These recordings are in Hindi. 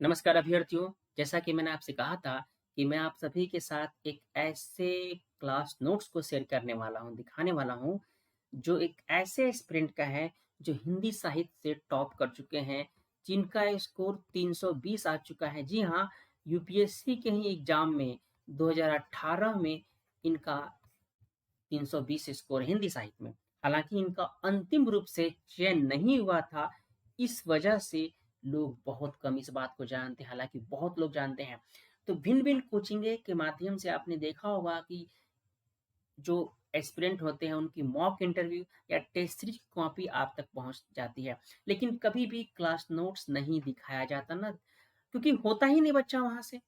नमस्कार अभ्यर्थियों, जैसा कि मैंने आपसे कहा था कि मैं आप सभी के साथ एक ऐसे क्लास नोट्स को शेयर करने वाला हूँ, दिखाने वाला हूँ, जो एक ऐसे एस्पिरेंट का है, जो हिंदी साहित्य से टॉप कर चुके हैं, जिनका स्कोर 320 आ चुका है। जी हाँ, यूपीएससी के ही एग्ज़ाम में 2018 में इनका 320 स्कोर हिंदी साहित्य में। हालाँकि इनका अंतिम रूप से चयन नहीं हुआ था, इस वजह से लोग बहुत कम इस बात को जानते हैं, हालाँकि बहुत लोग जानते हैं। तो भिन्न-भिन्न कोचिंगे के माध्यम से आपने देखा होगा कि जो एस्पिरेंट होते हैं, उनकी मॉक इंटरव्यू या टेस्ट सीरीज की कॉपी आप तक पहुँच जाती है। लेकिन कभी भी क्लास नोट्स नहीं दिखाया जाता ना, क्योंकि होता ही नहीं बच्चा वहाँ से।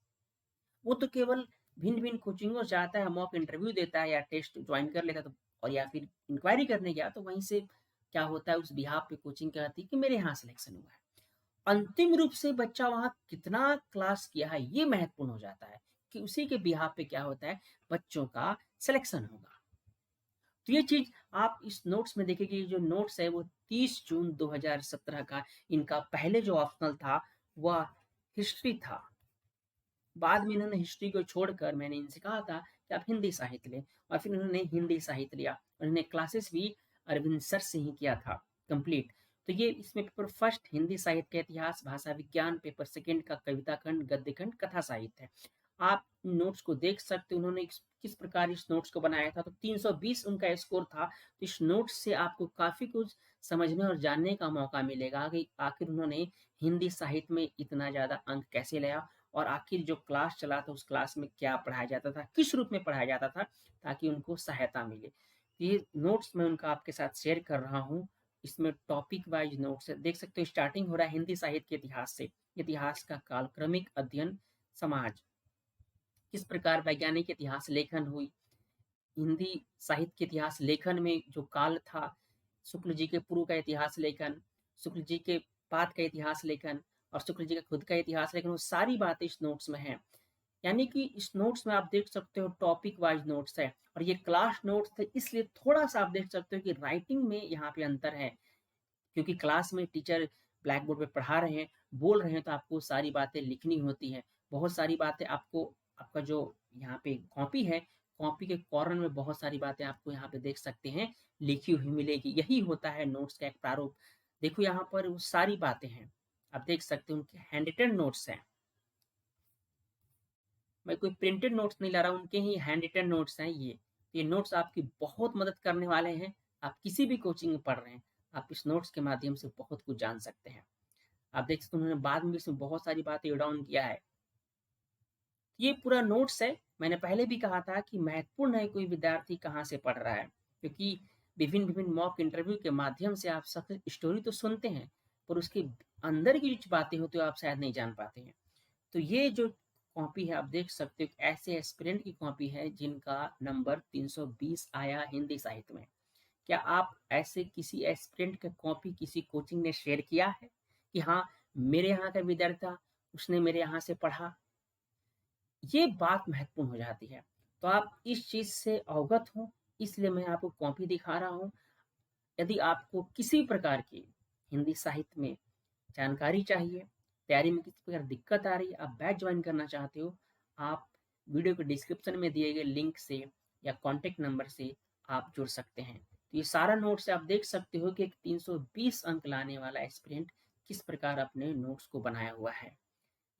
वो तो केवल भिन्न-भिन्न कोचिंगों से जाता है, मॉक इंटरव्यू देता है या टेस्ट जॉइन कर लेता है तो और या फिर इंक्वायरी करने गया तो वहीं से क्या होता है उस बिहाफ पे कोचिंग कहती है कि मेरे यहाँ सिलेक्शन हुआ है। अंतिम रूप से बच्चा वहाँ कितना क्लास किया है ये महत्वपूर्ण हो जाता है कि उसी के बिहाफ पे क्या होता है बच्चों का सिलेक्शन होगा। तो ये चीज़ आप इस नोट्स में देखिए कि जो नोट्स है वो 30 जून 2017 का इनका पहले जो ऑप्शनल था वह हिस्ट्री था। बाद में इन्होंने हिस्ट्री को छोड़कर मैंने इनसे कहा था कि आप हिंदी साहित्य लें और फिर उन्होंने हिंदी साहित्य लिया। उन्होंने क्लासेस भी अरविंद सर से ही किया था कंप्लीट। तो ये इसमें पेपर फर्स्ट हिंदी साहित्य का इतिहास, भाषा विज्ञान, पेपर सेकंड का कविता खंड, गद्य खंड, कथा साहित्य है। आप इन नोट्स को देख सकते हो उन्होंने किस प्रकार इस नोट्स को बनाया था। तो 320 उनका स्कोर था। तो इस नोट्स से आपको काफ़ी कुछ समझने और जानने का मौका मिलेगा कि आखिर उन्होंने हिंदी साहित्य में इतना ज़्यादा अंक कैसे लाया और आखिर जो क्लास चला था उस क्लास में क्या पढ़ाया जाता था, किस रूप में पढ़ाया जाता था ताकि उनको सहायता मिले। ये नोट्स मैं उनका आपके साथ शेयर कर रहा हूँ। इसमें टॉपिक वाइज़ नोट्स है। देख सकते हो स्टार्टिंग हो रहा है हिंदी साहित्य के इतिहास से। इतिहास का कालक्रमिक अध्ययन समाज, किस प्रकार वैज्ञानिक इतिहास लेखन हुई। हिंदी साहित्य के इतिहास लेखन में जो काल था, शुक्ल जी के पूर्व का इतिहास लेखन, शुक्ल जी के बाद का इतिहास लेखन और शुक्ल जी का खुद का इतिहास लेखन, वो सारी बातें इस नोट्स में हैं। यानी कि इस नोट्स में आप देख सकते हो टॉपिक वाइज नोट्स है और ये क्लास नोट्स थे इसलिए थोड़ा-सा आप देख सकते हो कि राइटिंग में यहाँ पे अंतर है। क्योंकि क्लास में टीचर ब्लैक बोर्ड पे पढ़ा रहे हैं, बोल रहे हैं तो आपको सारी बातें लिखनी होती हैं। बहुत सारी बातें आपको आपका जो यहाँ पे कॉपी है, कॉपी के कॉर्नर में बहुत सारी बातें आपको यहाँ पे देख सकते हैं, लिखी हुई मिलेगी। यही होता है नोट्स का एक प्रारूप। देखो यहाँ पर वो सारी बातें हैं। आप देख सकते हो उनके हैंड रिटन नोट्स हैं। मैं कोई प्रिंटेड नोट्स नहीं ला रहा हूँ, उनके ही हैंड रिटन नोट्स हैं ये। ये नोट्स आपकी बहुत मदद करने वाले हैं। आप किसी भी कोचिंग में पढ़ रहे हैं, आप इस नोट्स के माध्यम से बहुत कुछ जान सकते हैं। आप देख सकते हो उन्होंने बाद में भी इसमें बहुत सारी बातें ऐड ऑन किया है। ये पूरा नोट्स है। मैंने पहले भी कहा था कि महत्वपूर्ण है कोई विद्यार्थी कहाँ से पढ़ रहा है, क्योंकि विभिन्न-विभिन्न मॉक इंटरव्यू के माध्यम से आप सक्सेस स्टोरी तो सुनते हैं, पर उसके अंदर की जो बातें होती हैं, वो आप शायद नहीं जान पाते हैं। तो ये जो कॉपी है आप देख सकते हो ऐसे एस्पिरेंट की कॉपी है जिनका नंबर 320 आया हिंदी साहित्य में। क्या आप ऐसे किसी एस्पिरेंट का कॉपी किसी कोचिंग ने शेयर किया है कि हाँ, मेरे यहाँ का विद्यार्थी था, उसने मेरे यहाँ से पढ़ा? ये बात महत्वपूर्ण हो जाती है। तो आप इस चीज़ से अवगत हो, इसलिए मैं आपको कॉपी दिखा रहा हूँ। यदि आपको किसी प्रकार की हिंदी साहित्य में जानकारी चाहिए, तैयारी में किसी प्रकार दिक्कत आ रही है, आप बैच ज्वाइन करना चाहते हो, आप वीडियो के डिस्क्रिप्शन में दिए गए लिंक से या कॉन्टैक्ट नंबर से आप जुड़ सकते हैं। तो ये सारा नोट्स आप देख सकते हो कि एक 320 अंक लाने वाला एस्पिरेंट किस प्रकार अपने नोट्स को बनाया हुआ है।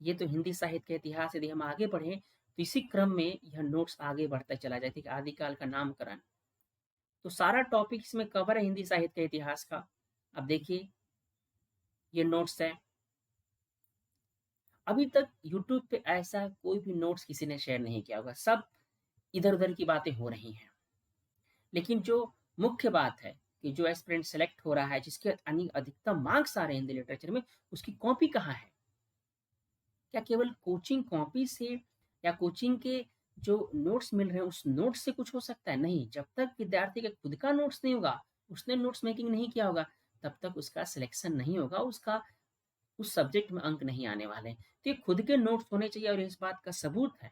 ये तो हिंदी साहित्य का इतिहास। यदि हम आगे बढ़ें, तो इसी क्रम में यह नोट्स आगे बढ़ता चला जाए। ठीक है, आदिकाल का नामकरण। तो सारा टॉपिक इसमें कवर है हिंदी साहित्य के इतिहास का। अब देखिए, ये नोट्स है। अभी तक यूट्यूब पे ऐसा कोई भी नोट्स किसी ने शेयर नहीं किया होगा, सब इधर-उधर की बातें हो रही हैं। लेकिन जो मुख्य बात है कि जो एस्पिरेंट सेलेक्ट हो रहा है, जिसके अधिकतम मार्क्स आ रहे हैं हिंदी लिटरेचर में, उसकी कॉपी कहाँ है? क्या केवल कोचिंग कॉपी से या कोचिंग के जो नोट्स मिल रहे हैं, उस नोट्स से कुछ हो सकता है? नहीं, जब तक विद्यार्थी का खुद का नोट्स नहीं होगा, उसने नोट्स मेकिंग नहीं किया होगा, तब तक उसका सिलेक्शन नहीं होगा, उसका उस सब्जेक्ट में अंक नहीं आने वाले हैं। तो ये खुद के नोट्स होने चाहिए और इस बात का सबूत है।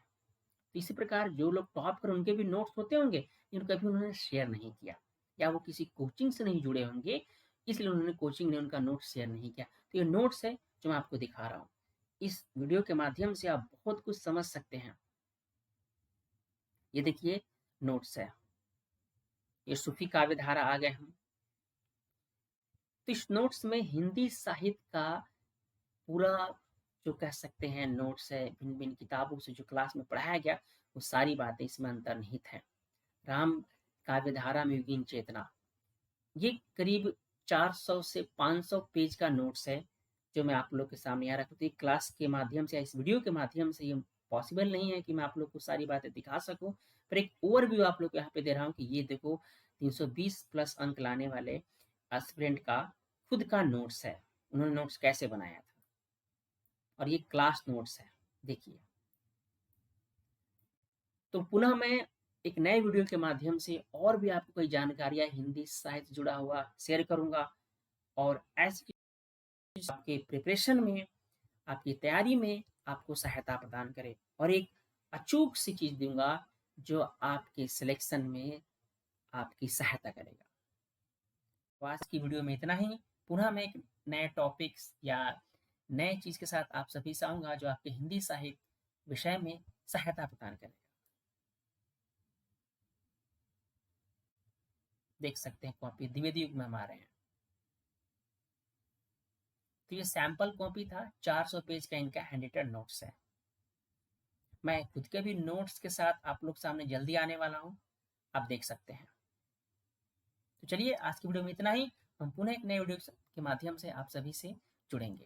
तो इसी प्रकार जो लोग टॉप कर उनके भी नोट्स होते होंगे, लेकिन कभी उन्होंने शेयर नहीं किया या वो किसी कोचिंग से नहीं जुड़े होंगे, इसलिए उन्होंने कोचिंग ने उनका नोट्स शेयर नहीं किया। तो ये नोट्स है जो मैं आपको दिखा रहा हूँ। इस वीडियो के माध्यम से आप बहुत कुछ समझ सकते हैं। ये देखिए नोट्स है, ये सूफी काव्य धारा आ गए हम। तो इस नोट्स में हिंदी साहित्य का पूरा जो कह सकते हैं नोट्स है, भिन्न-भिन्न किताबों से जो क्लास में पढ़ाया गया, वो सारी बातें इसमें अंतर्निहित हैं। राम काव्य धारा में योगीन चेतना, ये करीब 400 से 500 पेज का नोट्स है, जो मैं आप लोग के सामने यहाँ रखा। तो क्लास के माध्यम से या इस वीडियो के माध्यम से ये पॉसिबल नहीं है कि मैं आप लोग को सारी बातें दिखा सकूं, पर एक ओवरव्यू आप लोग को यहाँ पे दे रहा हूँ कि ये देखो 320 प्लस अंक लाने वाले एस्पिरेंट का खुद का नोट्स है, उन्होंने नोट्स कैसे बनाया था, और ये क्लास नोट्स है, देखिए। तो पुनः मैं एक नए वीडियो के माध्यम से और भी आपको कई जानकारियाँ हिंदी साहित्य से जुड़ा हुआ शेयर करूँगा, और ऐसी आपके प्रिपरेशन में, आपकी तैयारी में आपको सहायता प्रदान करे, और एक अचूक सी चीज़ दूँगा जो आपके सिलेक्शन में आपकी सहायता करेगा। तो आज की वीडियो में इतना ही। पुनः मैं एक नए टॉपिक्स या नए चीज़ के साथ आप सभी से आऊँगा जो आपके हिंदी साहित्य विषय में सहायता प्रदान करेगा। देख सकते हैं कॉपी द्विवेदी युग में हम आ रहे हैं। तो ये सैंपल कॉपी था, 400 पेज का इनका हैंड-रिटन नोट्स है। मैं खुद के भी नोट्स के साथ आप लोग सामने जल्दी आने वाला हूँ, आप देख सकते हैं। तो चलिए आज की वीडियो में इतना ही। हम पुनः एक नए वीडियो के माध्यम से आप सभी से जुड़ेंगे।